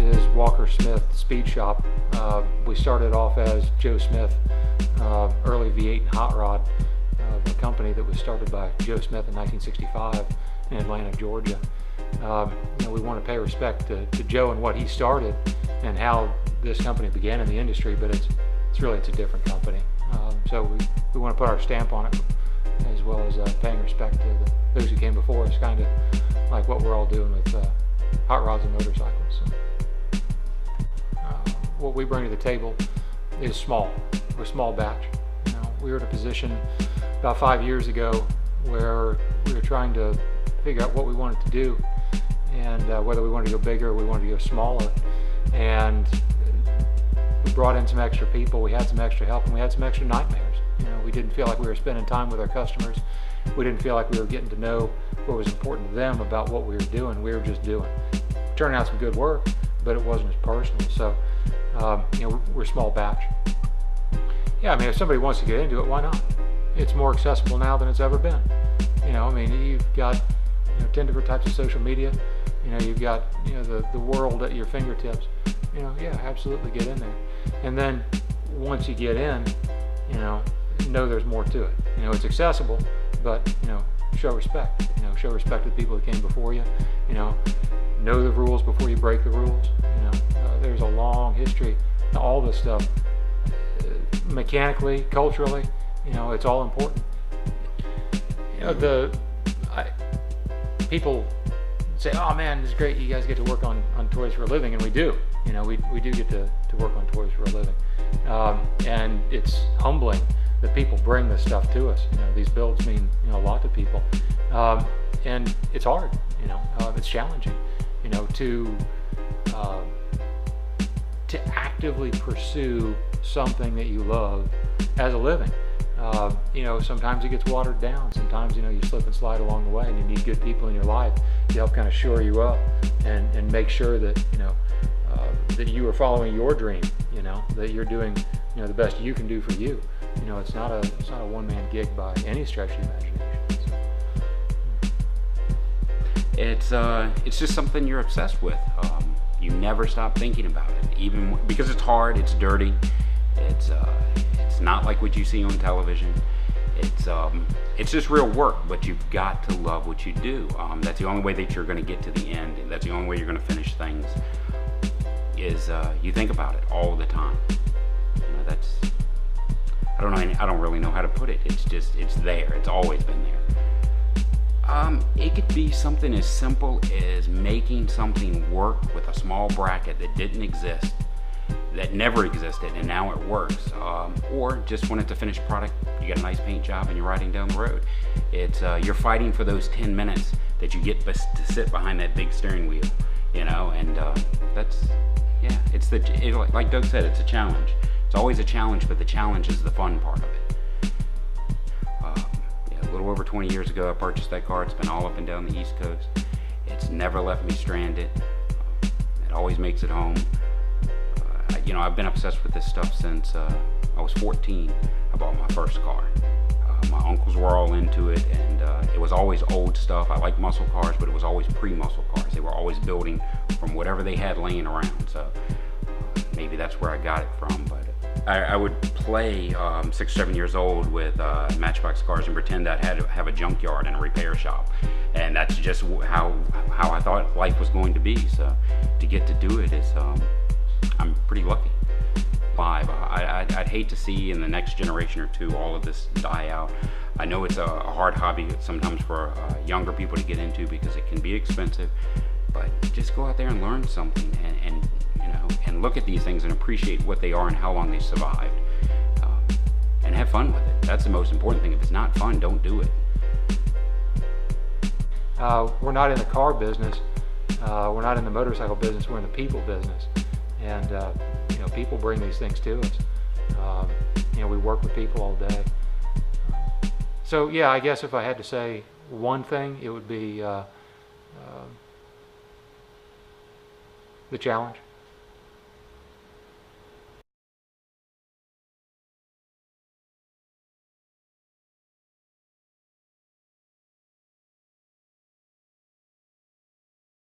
is Walker Smith Speed Shop. We started off as Joe Smith, early V8 and hot rod, a company that was started by Joe Smith in 1965 in Atlanta, Georgia. We want to pay respect to Joe and what he started and how this company began in the industry, but it's a different company. So we want to put our stamp on it, as well as paying respect to those who came before us, kind of like what we're all doing with hot rods and motorcycles. What we bring to the table is small. We're small batch. We were in a position about 5 years ago where we were trying to figure out what we wanted to do, and whether we wanted to go bigger or we wanted to go smaller. And we brought in some extra people, we had some extra help, and we had some extra nightmares. We didn't feel like we were spending time with our customers. We didn't feel like we were getting to know what was important to them about what we were doing. We were just doing. Turning out some good work, but it wasn't as personal. So, we're small batch. Yeah, if somebody wants to get into it, why not? It's more accessible now than it's ever been. You've got 10 different types of social media. You've got the world at your fingertips. Yeah, absolutely get in there. And then once you get in, know there's more to it. It's accessible, but show respect. Show respect to the people that came before you. Know the rules before you break the rules. There's a long history. All this stuff, mechanically, culturally, it's all important. People say, "Oh man, it's great. You guys get to work on toys for a living," and we do. We do get to work on toys for a living, and it's humbling that people bring this stuff to us. These builds mean a lot to people, and it's hard. It's challenging. To actively pursue something that you love as a living. Sometimes it gets watered down. Sometimes you slip and slide along the way, and you need good people in your life to help kind of shore you up and make sure that that you are following your dream. That you're doing the best you can do for you. It's not a one-man gig by any stretch of the imagination. It's just something you're obsessed with. You never stop thinking about it, even because it's hard, it's dirty, it's not like what you see on television. It's just real work, but you've got to love what you do. That's the only way that you're going to get to the end, and that's the only way you're going to finish things. Is you think about it all the time. I don't really know how to put it. It's there. It's always been there. It could be something as simple as making something work with a small bracket that didn't exist, that never existed, and now it works. Or just when it's a finished product, you get a nice paint job and you're riding down the road. It's you're fighting for those 10 minutes that you get to sit behind that big steering wheel, and it's like Doug said, it's a challenge. It's always a challenge, but the challenge is the fun part of it. A little over 20 years ago, I purchased that car. It's been all up and down the East Coast. It's never left me stranded. It always makes it home. I've been obsessed with this stuff since I was 14. I bought my first car. My uncles were all into it, and it was always old stuff. I like muscle cars, but it was always pre-muscle cars. They were always building from whatever they had laying around. So maybe that's where I got it from. But I would play 6 or 7 years old with Matchbox cars and pretend that I had to have a junkyard and a repair shop, and that's just how I thought life was going to be. So to get to do it is I'm pretty lucky. I'd hate to see in the next generation or two all of this die out. I know it's a hard hobby sometimes for younger people to get into because it can be expensive, but just go out there and learn something and look at these things and appreciate what they are and how long they survived, and have fun with it. That's the most important thing. If it's not fun, don't do it. We're not in the car business. We're not in the motorcycle business. We're in the people business, and people bring these things to us. We work with people all day. So yeah, I guess if I had to say one thing, it would be the challenge.